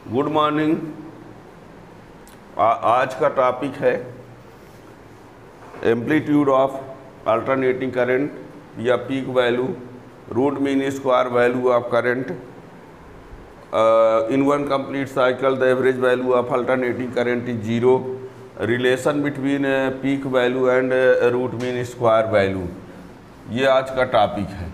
Good morning. आज का topic है एम्पलीट्यूड ऑफ अल्टरनेटिंग करंट या peak value, root mean square value of current in one complete cycle, the average value of alternating current is zero, relation between peak value and root mean square value. ये आज का topic है।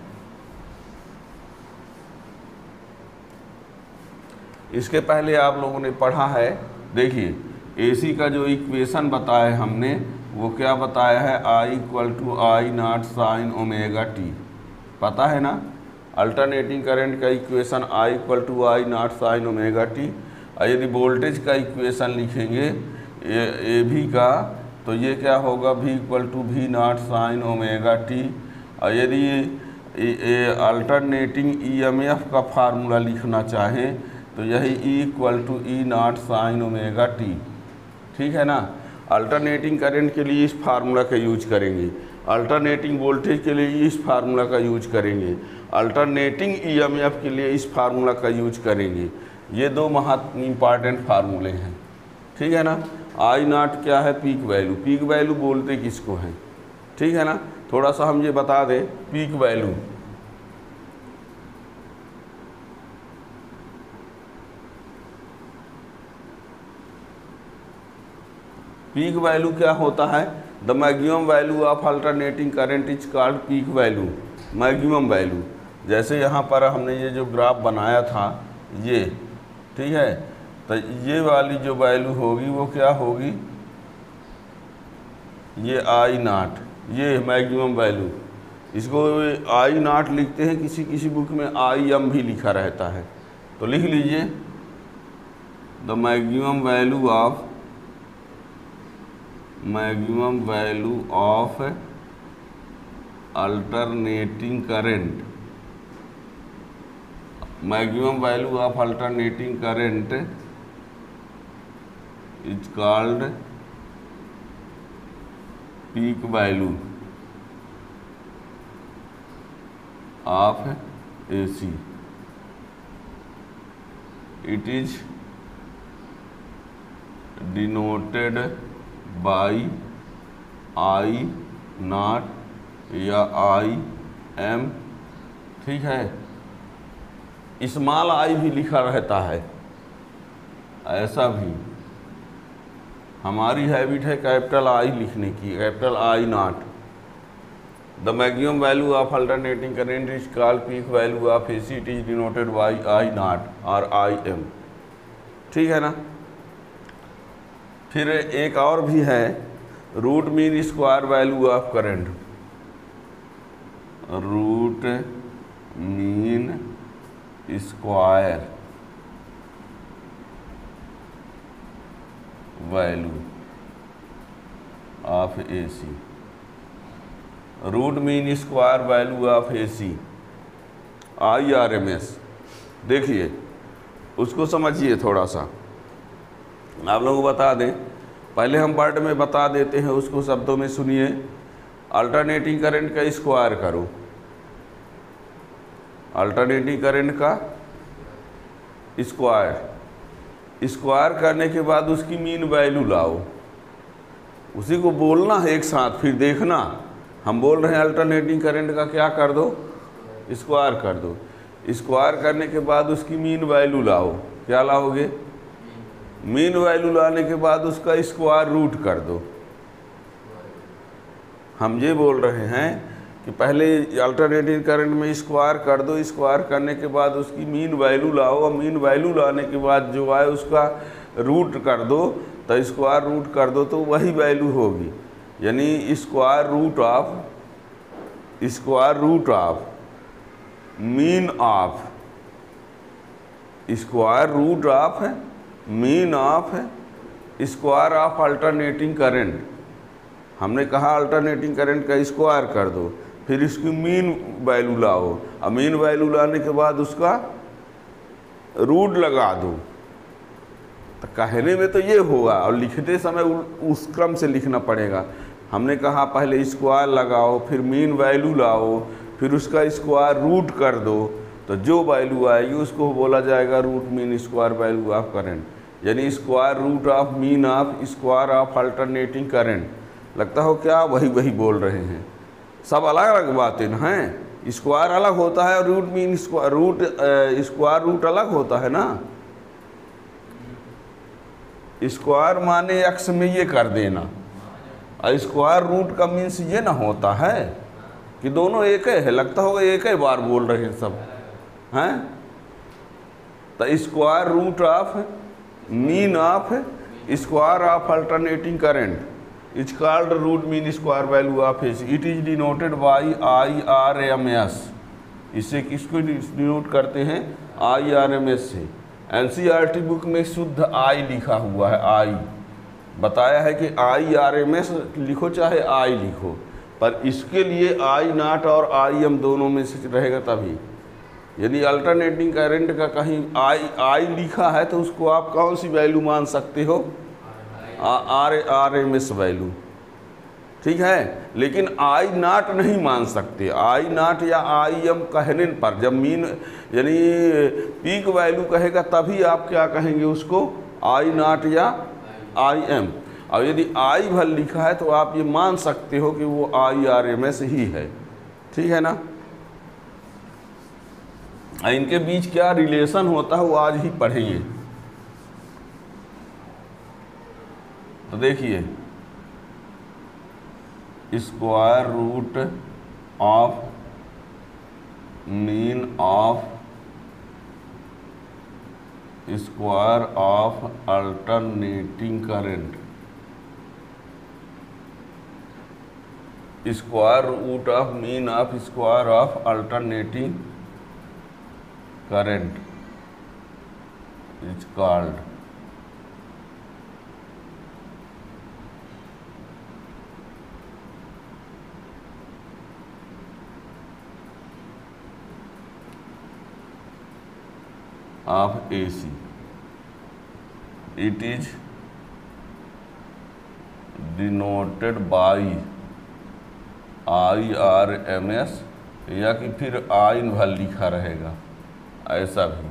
इसके पहले आप लोगों ने पढ़ा है, देखिए एसी का जो इक्वेशन बताया हमने वो क्या बताया है, I = I not sine omega T, पता है ना। अल्टरनेटिंग करंट का equation I = I not sine omega T. और यदि वोल्टेज का इक्वेशन लिखेंगे ए भी का तो ये क्या होगा, V = V not sine omega T. और यदि अल्टरनेटिंग EMF का फार्मूला लिखना चाहें तो यही E = E not sine omega T, ठीक है ना। अल्टरनेटिंग करंट के लिए इस फार्मूला का यूज करेंगे, अल्टरनेटिंग वोल्टेज के लिए इस फार्मूला का यूज करेंगे, अल्टरनेटिंग EMF के लिए इस फार्मूला का यूज करेंगे। ये दो इम्पॉर्टेंट फार्मूले हैं, ठीक है ना। I नॉट क्या है, पीक वैल्यू। पीक वैल्यू बोलते किसको हैं, ठीक है ना। थोड़ा सा हम ये बता दें, पीक वैल्यू पीक वैल्यू क्या होता है, the maximum value of alternating current is called peak value, maximum value. जैसे यहाँ पर हमने ये जो ग्राफ बनाया था ये, ठीक है, तो ये वाली जो वैल्यू होगी वो क्या होगी, ये I नॉट, ये मैक्सिमम वैल्यू। इसको I नॉट लिखते हैं, किसी किसी बुक में IM भी लिखा रहता है, तो लिख लीजिए the maximum value of alternating current, maximum value of alternating current is called peak value of AC। It is denoted by I not या IM, ठीक है। स्मॉल I भी लिखा रहता है, ऐसा भी हमारी हैबिट है कैपिटल I लिखने की, capital I not. The maximum value of alternating current is called peak value of AC, it is denoted by I not और IM, ठीक है ना। फिर एक और भी है, root mean square value of current, root mean square value of AC, root mean square value of AC IRMS। देखिए उसको समझिए थोड़ा सा, आप लोगों को बता दें, पहले हम वर्ड में बता देते हैं, उसको शब्दों में सुनिए। अल्टरनेटिंग करंट का स्क्वायर करो, अल्टरनेटिंग करंट का स्क्वायर करने के बाद उसकी मीन वैल्यू लाओ, उसी को बोलना है एक साथ, फिर देखना। हम बोल रहे हैं अल्टरनेटिंग करंट का क्या कर दो, स्क्वायर कर दो। स्क्वायर करने के बाद उसकी मीन वैल्यू लाओ, क्या लाओगे, मीन वैल्यू लाने के बाद उसका स्क्वायर रूट कर दो। हम ये बोल रहे हैं कि पहले अल्टरनेटिंग करंट में स्क्वायर कर दो, स्क्वायर करने के बाद उसकी मीन वैल्यू लाओ, और मीन वैल्यू लाने के बाद जो आए उसका रूट कर दो, तो स्क्वायर रूट कर दो तो वही वैल्यू होगी। यानी square root of mean of, square root of mean of square of alternating current. हमने कहा अल्टरनेटिंग करंट का स्क्वायर कर दो, फिर इसकी मीन वैल्यू लाओ, और मीन वैल्यू लाने के बाद उसका रूट लगा दो। तो कहने में तो ये होगा, और लिखते समय उस क्रम से लिखना पड़ेगा। हमने कहा पहले स्क्वायर लगाओ, फिर मीन वैल्यू लाओ, फिर उसका स्क्वायर रूट कर दो, तो जो वैल्यू आएगी उसको बोला जाएगा root mean square value of current, यानी square root of mean of square of alternating current. लगता हो क्या वही बोल रहे हैं, सब अलग अलग बातें ना हैं। स्क्वायर अलग होता है और रूट मीन स्क्वायर रूट अलग होता है ना। स्क्वायर माने एक्स में ये कर देना, और स्क्वायर रूट का मीन्स ये ना होता है कि दोनों एक ही है। लगता होगा एक ही बार बोल रहे हैं सब हैं। तो square root of mean of square of alternating current is called root mean square value of AC. It is denoted by IRMS। इसे किसको डिनोट करते हैं? IRMS से। NCERT बुक में शुद्ध आई लिखा हुआ है, आई बताया है कि IRMS लिखो चाहे आई लिखो, पर इसके लिए I0 और IM दोनों में से रहेगा तभी। यदि अल्टरनेटिंग करंट का कहीं आई लिखा है तो उसको आप कौन सी वैल्यू मान सकते हो? RMS वैल्यू, ठीक है। लेकिन I0 नहीं मान सकते। I0 या IM कहने पर जब मीन यानी पीक वैल्यू कहेगा तभी आप क्या कहेंगे उसको? I0 या IM। और यदि आई भर लिखा है तो आप ये मान सकते हो कि वो IRMS ही है, ठीक है ना। इनके बीच क्या रिलेशन होता है वो आज ही पढ़ेंगे। तो देखिए, square root of mean of square of alternating current, square root of mean of square of alternating current is called of AC. It is denoted by IRMS, या कि फिर आई भर लिखा रहेगा ऐसा भी।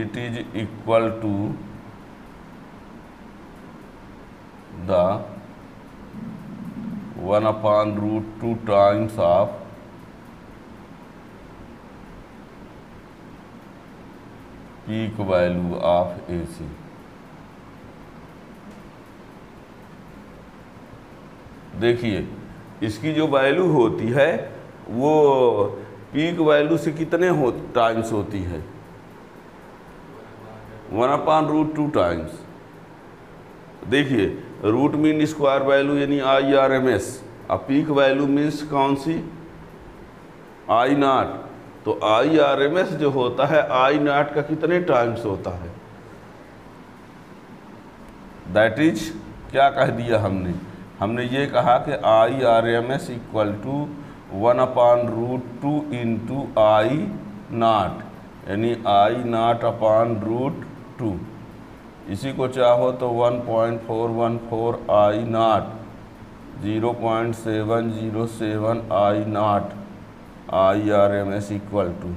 It is equal to the 1/√2 times of peak value of AC। देखिए, इसकी जो वैल्यू होती है वो पीक वैल्यू से कितने टाइम्स होती है? 1/√2 टाइम्स। देखिए, रूट मीन स्क्वायर वैल्यू यानी IRMS, अब पीक वैल्यू मीन्स कौन सी? I0। तो IRMS जो होता है I0 का कितने टाइम्स होता है? दैट इज क्या कह दिया हमने ये कहा कि IRMS equal to 1/√2 into I0, यानी I0/√2। इसी को चाहो तो 1.414 I0, 0.707 I0 IRMS equal to,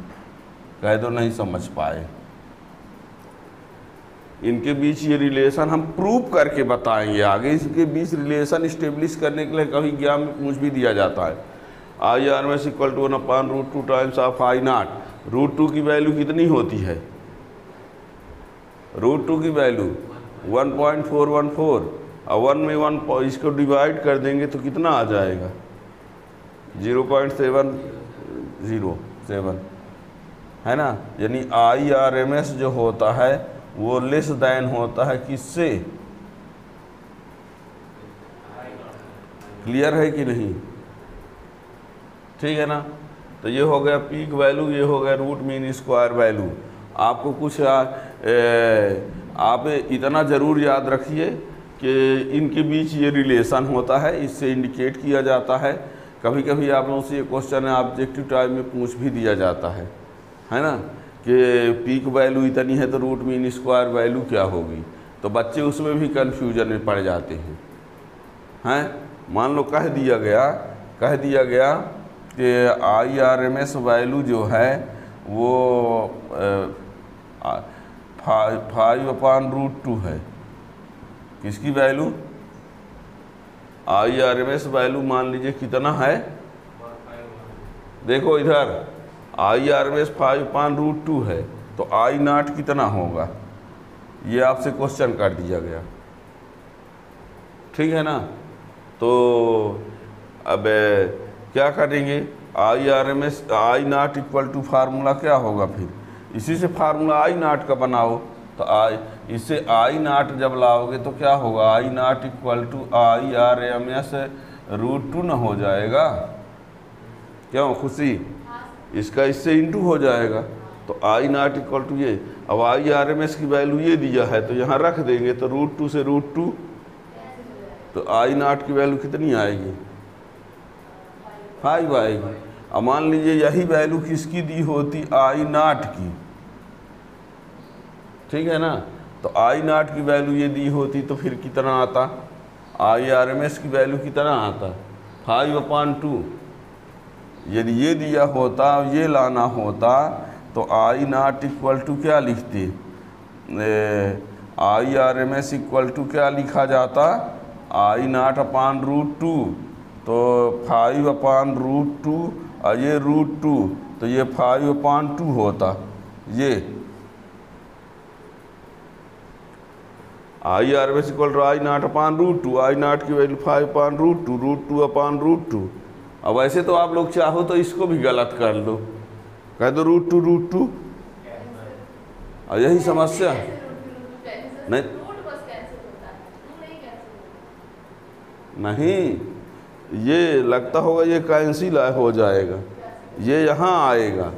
कह दो नहीं समझ पाए। इनके बीच ये रिलेशन हम प्रूव करके बताएंगे आगे। इसके बीच रिलेशन इस्टेब्लिश करने के लिए कभी एग्जाम में पूछ भी दिया जाता है। IRMS equal to 1/√2 times of I0। √2 की वैल्यू कितनी होती है? √2 की वैल्यू 1.414, और 1 में 1 इसको डिवाइड कर देंगे तो कितना आ जाएगा? 0.707, है ना। यानी IRMS जो होता है वो लेस देन होता है किससे? क्लियर है कि नहीं? ठीक है ना। तो ये हो गया पीक वैल्यू, ये हो गया रूट मीन स्क्वायर वैल्यू। आपको कुछ आप इतना ज़रूर याद रखिए कि इनके बीच ये रिलेशन होता है, इससे इंडिकेट किया जाता है। कभी कभी आप लोगों से ये क्वेश्चन है ऑब्जेक्टिव टाइप में पूछ भी दिया जाता है ना, कि पीक वैल्यू इतनी है तो रूट मीन स्क्वायर वैल्यू क्या होगी। तो बच्चे उसमें भी कन्फ्यूजन में पड़ जाते हैं। मान लो कह दिया गया कि IRMS वैल्यू जो है वो 5/√2 है। किसकी वैल्यू? IRMS वैल्यू मान लीजिए कितना है, देखो इधर IRMS 5/√2 है, तो I0 कितना होगा, ये आपसे क्वेश्चन कर दिया गया, ठीक है ना। तो अब क्या करेंगे, IRMS I0 equal to formula क्या होगा, फिर इसी से फार्मूला I0 का बनाओ। तो इससे I0 जब लाओगे तो क्या होगा, I0 इक्वल टू IRMS √2 न हो जाएगा, क्यों खुशी, इसका इससे इंटू हो जाएगा। तो I0 इक्वल टू ये, अब IRMS की वैल्यू ये दिया है तो यहाँ रख देंगे, तो √2 से √2, तो I0 की वैल्यू कितनी आएगी, 5 आएगी। अब मान लीजिए यही वैल्यू किसकी दी होती, I0 की, ठीक है ना। तो I0 की वैल्यू ये दी होती तो फिर कितना आता, IRMS की वैल्यू कितना आता, 5/2। यदि ये दिया होता, ये लाना होता, तो I0 इक्वल टू क्या लिखते, IRMS इक्वल टू क्या लिखा जाता, I0/√2, तो 5/√2 और ये √2, तो ये 5/2 होता। ये IRMS equal to I0/√2, I0 की वैल्यू 5/√2, √2/√2। अब ऐसे तो आप लोग चाहो तो इसको भी गलत कर लो, कह दो √2, और यही समस्या नहीं, नहीं ये लगता होगा ये कैंसिल हो जाएगा, ये यहाँ आएगा।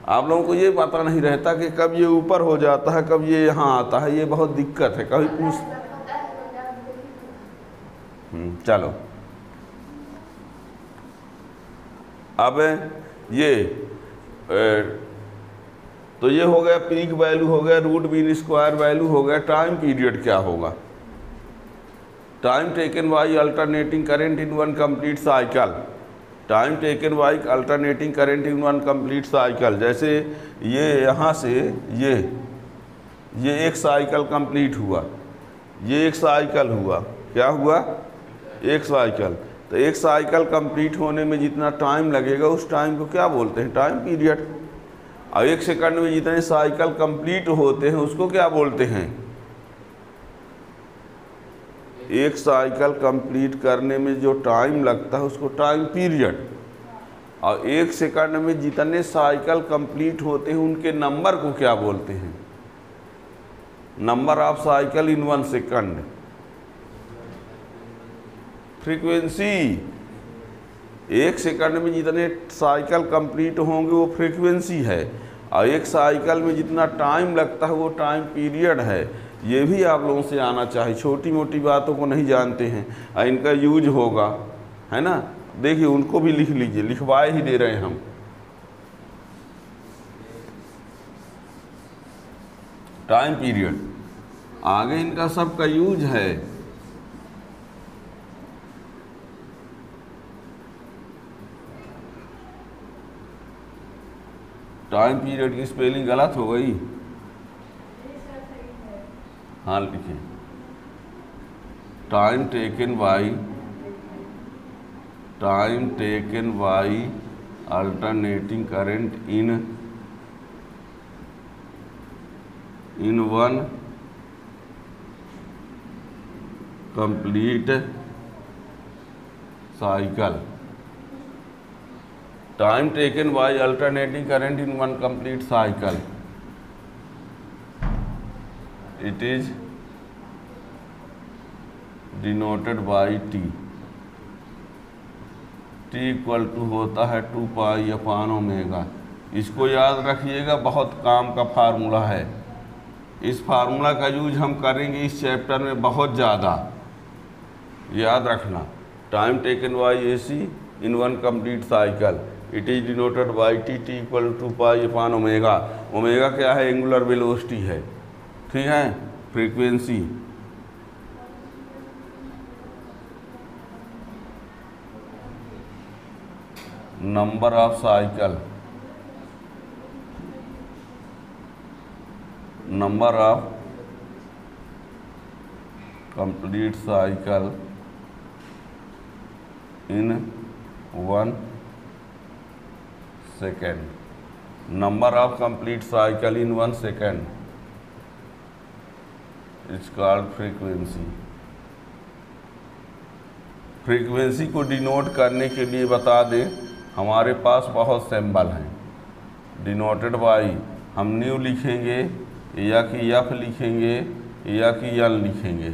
आप लोगों को ये पता नहीं रहता कि कब ये ऊपर हो जाता है, कब ये यहाँ आता है, ये बहुत दिक्कत है, कभी पूछ। चलो अब ये तो ये हो गया पीक वैल्यू, हो गया रूट मीन स्क्वायर वैल्यू, हो गया टाइम पीरियड क्या होगा, time taken by alternating current in one complete cycle, time taken by alternating current in one complete cycle. जैसे ये यहाँ से ये एक साइकिल कंप्लीट हुआ, ये एक साइकिल हुआ, क्या हुआ, एक साइकिल। तो एक साइकिल कंप्लीट होने में जितना टाइम लगेगा उस टाइम को क्या बोलते हैं, टाइम पीरियड। और एक सेकंड में जितने साइकिल कंप्लीट होते हैं उसको क्या बोलते हैं, एक साइकिल कंप्लीट करने में जो टाइम लगता है उसको टाइम पीरियड। और एक सेकंड में जितने साइकिल कंप्लीट होते हैं उनके नंबर को क्या बोलते हैं, number of cycle in 1 second, frequency. एक सेकंड में जितने साइकिल कंप्लीट होंगे वो फ्रीक्वेंसी है, और एक साइकिल में जितना टाइम लगता है वो टाइम पीरियड है। ये भी आप लोगों से आना चाहिए, छोटी मोटी बातों को नहीं जानते हैं और इनका यूज होगा, है ना। देखिए उनको भी लिख लीजिए, लिखवाए ही दे रहे हैं हम। टाइम पीरियड आगे इनका सबका यूज है। टाइम पीरियड की स्पेलिंग गलत हो गई, हाँ लिखिए, time taken by alternating current in one complete cycle, time taken by alternating current in one complete cycle, it is denoted by t, t equal to होता है 2π/ω। इसको याद रखिएगा, बहुत काम का फार्मूला है। इस फार्मूला का यूज हम करेंगे इस चैप्टर में बहुत ज़्यादा, याद रखना। Time taken by AC in one complete cycle, it is denoted by t, t equal to 2π/ω। Omega क्या है, एंगुलर वेलोसिटी है, ठीक है, frequency. number of cycle, number of complete cycle in 1 second, number of complete cycle in 1 second is called frequency। Frequency को denote करने के लिए बता दें, हमारे पास बहुत सिंबल हैं। डिनोटेड बाई हम न्यू लिखेंगे या कि एफ लिखेंगे या कि एल लिखेंगे।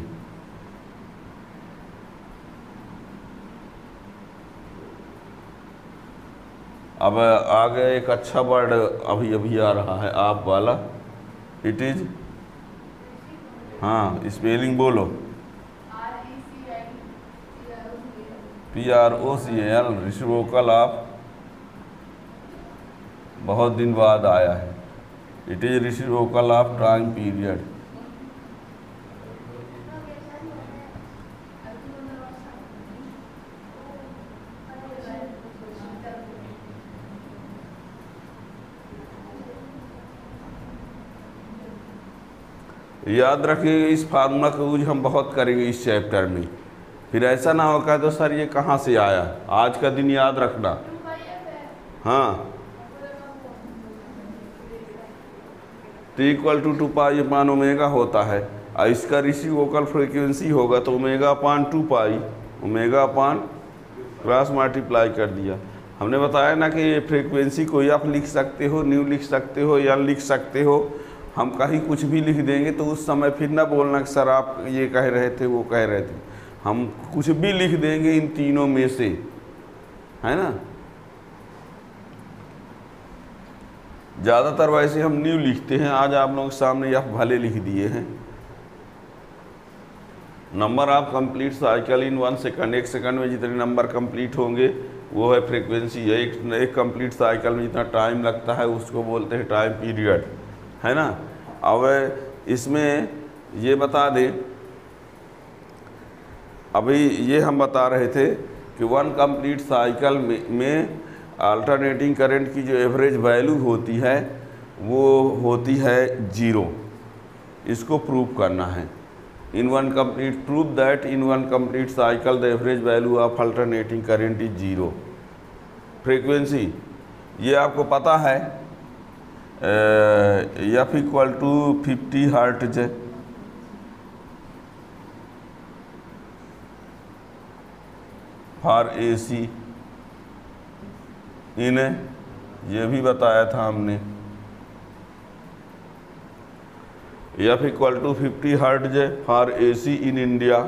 अब आगे एक अच्छा वर्ड अभी अभी आ रहा है आप वाला, इट इज, हाँ स्पेलिंग बोलो, PROCL, रिसिप्रोकल ऑफ, बहुत दिन बाद आया है। It is reciprocal of time period. याद रखिए इस फार्मूला का यूज हम बहुत करेंगे इस चैप्टर में, फिर ऐसा ना होगा तो सर ये कहाँ से आया। आज का दिन याद रखना। हाँ, T = 2 पाई अपान ओमेगा होता है, और इसका रिसिप्रोकल फ्रीक्वेंसी होगा तो ओमेगा अपान 2 पाई, ओमेगा अपान क्रॉस मल्टीप्लाई कर दिया। हमने बताया ना कि ये फ्रीक्वेंसी को आप लिख सकते हो, न्यू लिख सकते हो या लिख सकते हो। हम कहीं कुछ भी लिख देंगे तो उस समय फिर ना बोलना कि सर आप ये कह रहे थे वो कह रहे थे। हम कुछ भी लिख देंगे इन तीनों में से, है ना। ज़्यादातर वैसे हम न्यू लिखते हैं, आज आप लोगों के सामने आप भले लिख दिए हैं। Number of complete cycle in 1 second, 1 second में जितने नंबर कंप्लीट होंगे वो है फ्रीक्वेंसी। एक कंप्लीट साइकिल में जितना टाइम लगता है उसको बोलते हैं टाइम पीरियड, है ना। अब इसमें ये बता दें, अभी ये हम बता रहे थे कि 1 कंप्लीट साइकिल में अल्टरनेटिंग करंट की जो एवरेज वैल्यू होती है वो होती है 0। इसको प्रूव करना है। इन 1 complete, prove that in 1 complete cycle the average value of alternating current is 0। Frequency ये आपको पता है, F = 50 हर्ट्ज, फॉर AC इन, ये भी बताया था हमने। F = 50 hertz for AC in India.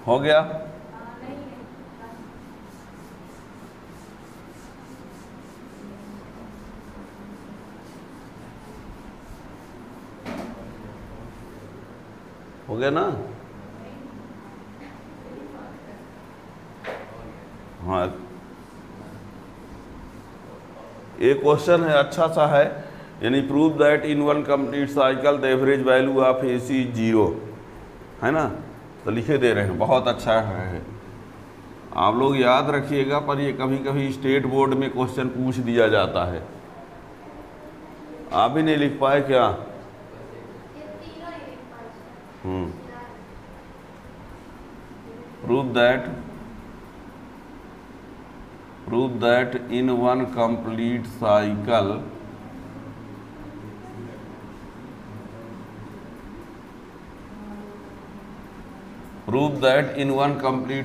हो गया। हो गया ना। हाँ, एक क्वेश्चन है अच्छा सा है, यानी prove that in 1 complete cycle the average value of AC 0, है ना। तो लिखे दे रहे हैं, बहुत अच्छा है। आप लोग याद रखिएगा, पर ये कभी कभी स्टेट बोर्ड में क्वेश्चन पूछ दिया जाता है। आप ही नहीं लिख पाए क्या? Prove that in 1 complete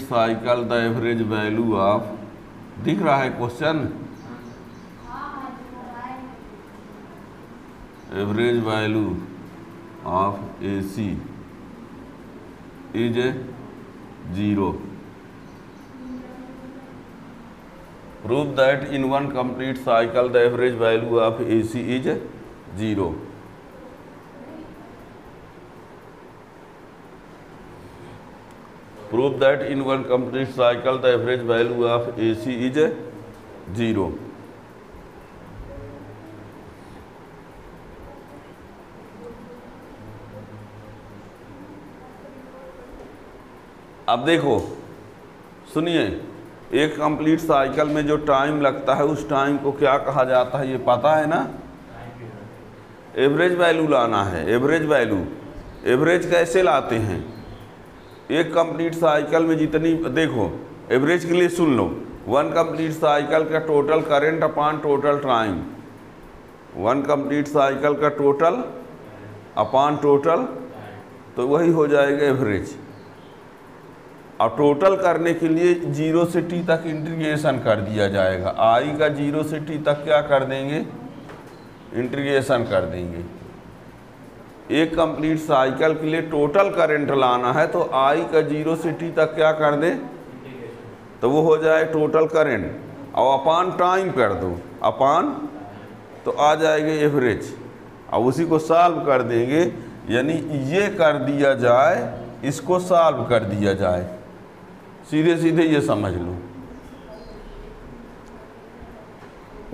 cycle the average value of, दिख रहा है question, average value of AC is 0। Prove that in 1 complete cycle the average value of AC is 0। Prove that in 1 complete cycle the average value of AC is 0। अब देखो सुनिए, एक complete cycle में जो time लगता है उस time को क्या कहा जाता है, ये पता है ना? एवरेज वैल्यू लाना है। एवरेज वैल्यू, एवरेज कैसे लाते हैं? एक कंप्लीट साइकिल में जितनी, देखो एवरेज के लिए सुन लो, वन कंप्लीट साइकिल का total current upon total time, one complete cycle का टोटल अपॉन टोटल, तो वही हो जाएगा एवरेज। और टोटल करने के लिए 0 से t तक इंटीग्रेशन कर दिया जाएगा। i का 0 से t तक क्या कर देंगे? इंटीग्रेशन कर देंगे। एक कंप्लीट साइकिल के लिए टोटल करंट लाना है तो i का 0 से t तक क्या कर दें, तो वो हो जाए टोटल करंट, और अपॉन टाइम कर दो, अपॉन, तो आ जाएगा एवरेज। अब उसी को सॉल्व कर देंगे, यानी ये कर दिया जाए, इसको सॉल्व कर दिया जाए, सीधे सीधे ये समझ लो।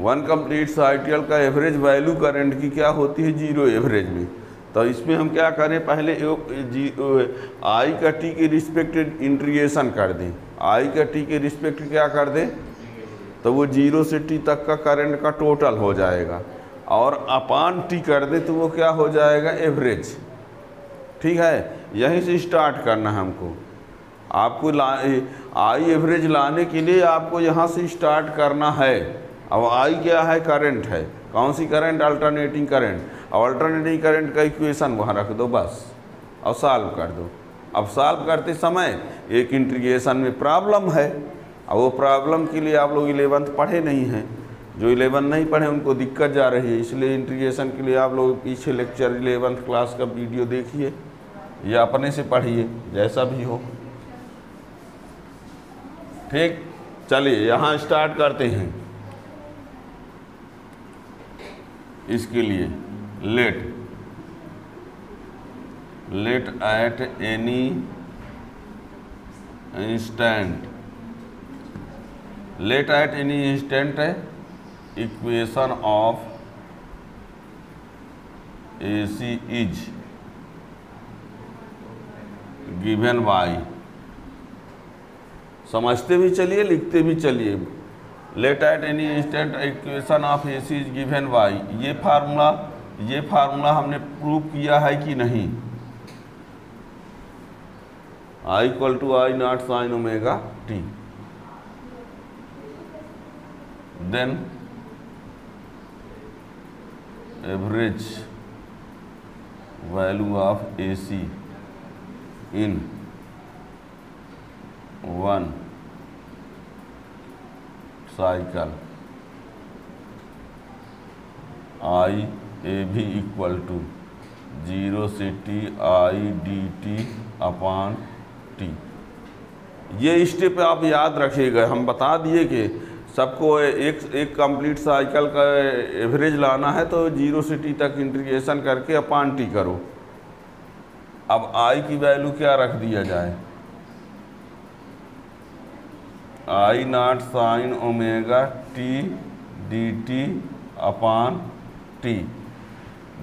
वन कंप्लीट साइकिल का एवरेज वैल्यू करंट की क्या होती है? 0 एवरेज में। तो इसमें हम क्या करें, पहले आई का टी के रिस्पेक्ट इंटीग्रेशन कर दें, आई का टी के रिस्पेक्ट क्या कर दें, तो वो 0 से टी तक का करंट का टोटल हो जाएगा, और अपान टी कर दे तो वो क्या हो जाएगा? एवरेज। ठीक है, यहीं से स्टार्ट करना है हमको। आपको आई एवरेज लाने के लिए आपको यहाँ से स्टार्ट करना है। अब आई क्या है? करंट है। कौन सी करंट? Alternating current. और अल्टरनेटिंग करंट का इक्वेशन वहाँ रख दो बस, और सॉल्व कर दो। अब सॉल्व करते समय एक इंटीग्रेशन में प्रॉब्लम है, और वो प्रॉब्लम के लिए आप लोग 11th पढ़े नहीं हैं। जो 11 नहीं पढ़े उनको दिक्कत जा रही है, इसलिए इंटीग्रेशन के लिए आप लोग पीछे लेक्चर 11th क्लास का वीडियो देखिए या अपने से पढ़िए, जैसा भी हो। ठीक, चलिए यहाँ स्टार्ट करते हैं। इसके लिए let at any instant, let at any instant equation of AC is given by, समझते भी चलिए लिखते भी चलिए। Let at any instant equation of AC is given by, ये फार्मूला हमने प्रूव किया है कि नहीं? I equal to I not sine omega t, then average value of AC in one cycle IAB equal to 0 से t I dt upon t। ये step आप याद रखिएगा। हम बता दिए कि सबको एक कंप्लीट साइकिल का एवरेज लाना है तो 0 से t तक इंटीग्रेशन करके अपॉन t करो। अब I की वैल्यू क्या रख दिया जाए? I not sine omega t dt upon t।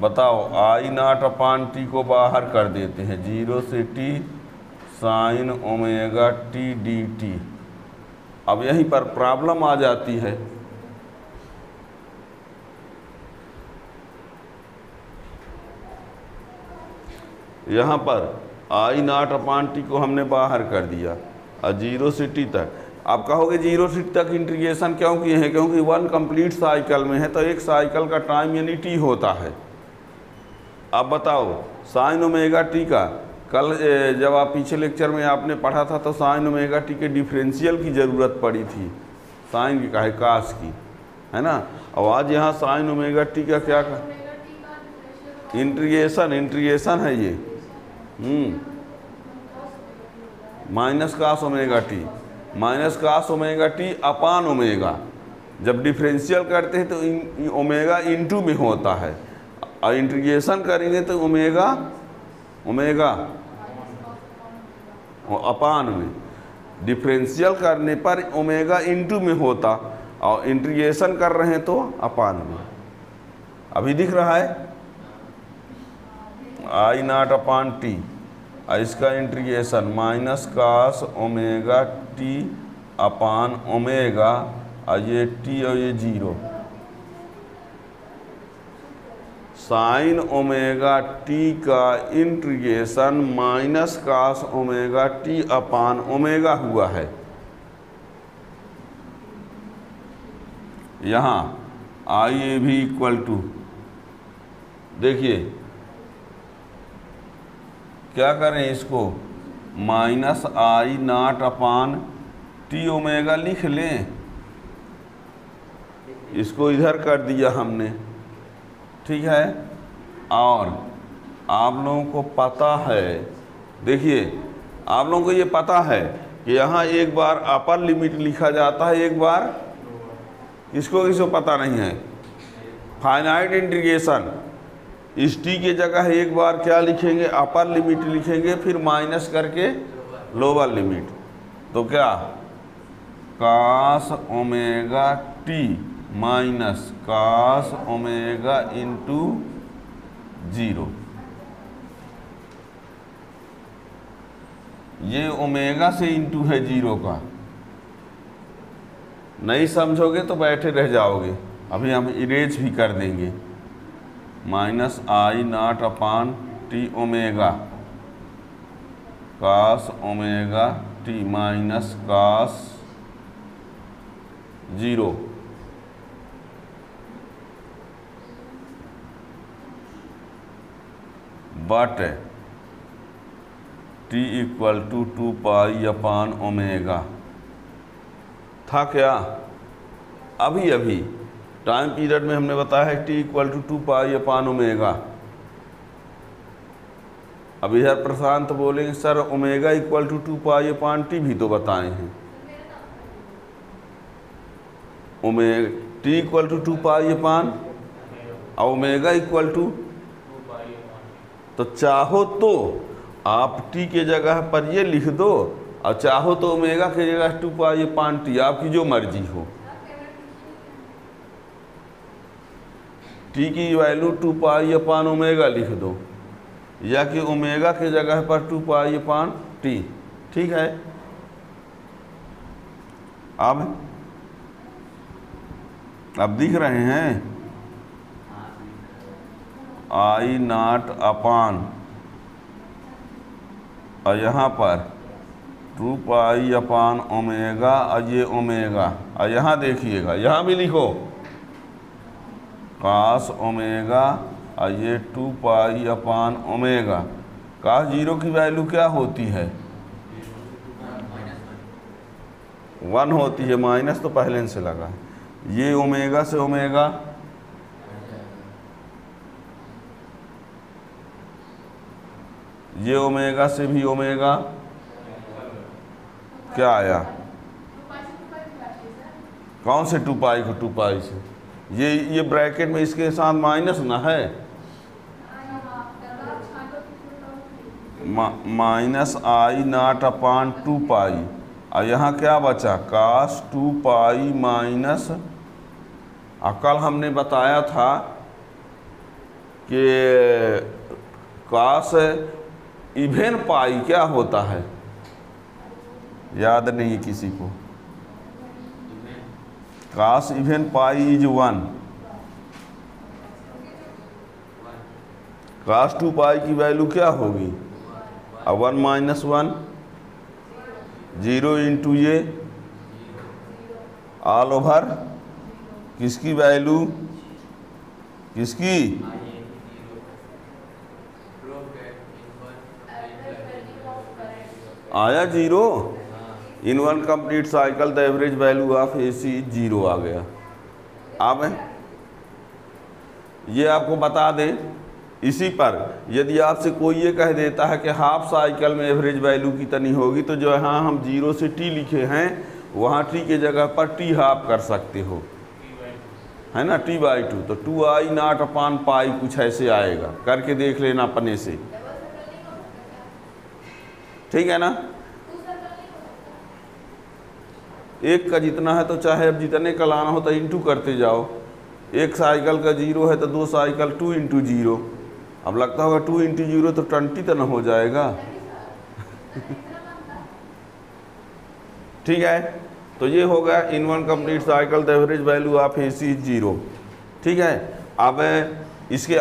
बताओ, I नॉट अपॉन t को बाहर कर देते हैं, 0 से t sign omega t dt। अब यहीं पर प्रॉब्लम आ जाती है। यहाँ पर I नॉट अपॉन t को हमने बाहर कर दिया और 0 से t तक। आप कहोगे 0 से t तक इंटीग्रेशन क्यों किए हैं? क्योंकि वन कंप्लीट साइकिल में है तो एक साइकिल का टाइम यानी t होता है। अब बताओ, साइन ओमेगा t का कल जब आप पीछे लेक्चर में आपने पढ़ा था तो साइन ओमेगा t के डिफरेंशियल की ज़रूरत पड़ी थी, साइन की काहे कास की, है ना। और आज यहाँ साइन ओमेगा t का क्या इंटीग्रेशन है ये, minus cos omega t upon omega. जब डिफरेंशियल करते हैं तो ओमेगा इंटू में होता है, और इंटीग्रेशन करेंगे तो ओमेगा अपान में। डिफरेंशियल करने पर ओमेगा इंटू में होता, और इंटीग्रेशन कर रहे हैं तो अपान में। अभी दिख रहा है I नॉट अपॉन टी, और इसका integration minus cos omega t upon omega, और ये टी और ये जीरो, साइन ओमेगा टी का integration minus cos omega t upon omega हुआ है। यहाँ आई ए भी इक्वल टू, देखिए क्या करें, इसको minus I not upon t omega लिख लें, इसको इधर कर दिया हमने, ठीक है। और आप लोगों को पता है, देखिए आप लोगों को ये पता है कि यहाँ एक बार अपर लिमिट लिखा जाता है, एक बार किसको पता नहीं है, फाइनाइट इंटीग्रेशन इस टी के जगह एक बार क्या लिखेंगे, अपर लिमिट लिखेंगे, फिर माइनस करके लोअर लिमिट, तो क्या cos omega t minus cos omega into zero, ये ओमेगा से इंटू है जीरो का, नहीं समझोगे तो बैठे रह जाओगे, अभी हम इरेज भी कर देंगे। Minus I not upon t omega cos omega t minus cos zero, but t equal to 2 pi upon omega था क्या, अभी टाइम पीरियड में हमने बताया है टी इक्वल टू 2 पाई अपान ओमेगा। अब इधर प्रशांत बोलेंगे sir omega equal to 2 pi upon t भी तो बताए हैं, omega t equal to 2 pi upon omega equal to, तो चाहो तो आप टी के जगह पर ये लिख दो, और चाहो तो ओमेगा के जगह 2 पाई अपान टी, आपकी जो मर्जी हो। टी की वैल्यू 2 पाई अपान ओमेगा लिख दो, या कि ओमेगा के जगह पर 2 पाई अपान टी, ठीक है। अब दिख रहे हैं, आई नॉट अपान, और यहाँ पर 2 पाई अपान ओमेगा, और ये ओमेगा, और यहाँ देखिएगा यहाँ भी लिखो कास ओमेगा, और ये 2 पाई अपान ओमेगा। कास जीरो की वैल्यू क्या होती है, 1 होती है, माइनस तो पहले से लगा है। ये ओमेगा से ओमेगा, ये ओमेगा से भी ओमेगा, क्या आया, कौन से 2 पाई को 2 पाई से, ये ब्रैकेट में इसके साथ माइनस ना है, माइनस आई नॉट अपान 2 पाई, और यहाँ क्या बचा कास 2 पाई माइनस, कल हमने बताया था कि कास इवेन पाई क्या होता है, याद नहीं किसी को, कास इवेन पाई इज 1, कास 2 पाई की वैल्यू क्या होगी, 1 माइनस 1, 0 इंटू ये ऑल ओवर किसकी वैल्यू, किसकी, आया 0, इन one complete cycle the average value of AC 0 आ गया। अब ये आपको बता दें, इसी पर यदि आपसे कोई ये कह देता है कि हाफ साइकिल में एवरेज वैल्यू कितनी होगी, तो जो यहाँ हम 0 से T लिखे हैं वहाँ T के जगह पर T हाफ कर सकते हो, है ना, T/2, तो 2 नॉट अपान पाई कुछ ऐसे आएगा, करके देख लेना अपने से, ठीक है ना। एक का जितना है तो चाहे अब जितने का लाना हो तो इंटू करते जाओ, एक साइकिल का 0 है तो 2 साइकिल 2 इंटू 0, अब लगता होगा 2 इंटू 0 तो 20 तो न हो जाएगा, ठीक है, तो ये हो गया इन one complete cycle the average value of AC is 0। ठीक है, अब इसके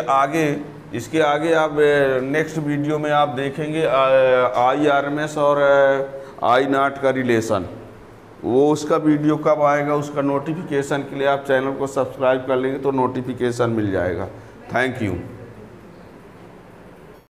आगे आप नेक्स्ट वीडियो में आप देखेंगे IRMS और I0 का रिलेशन। वो उसका वीडियो कब आएगा, उसका नोटिफिकेशन के लिए आप चैनल को सब्सक्राइब कर लेंगे तो नोटिफिकेशन मिल जाएगा। Thank you.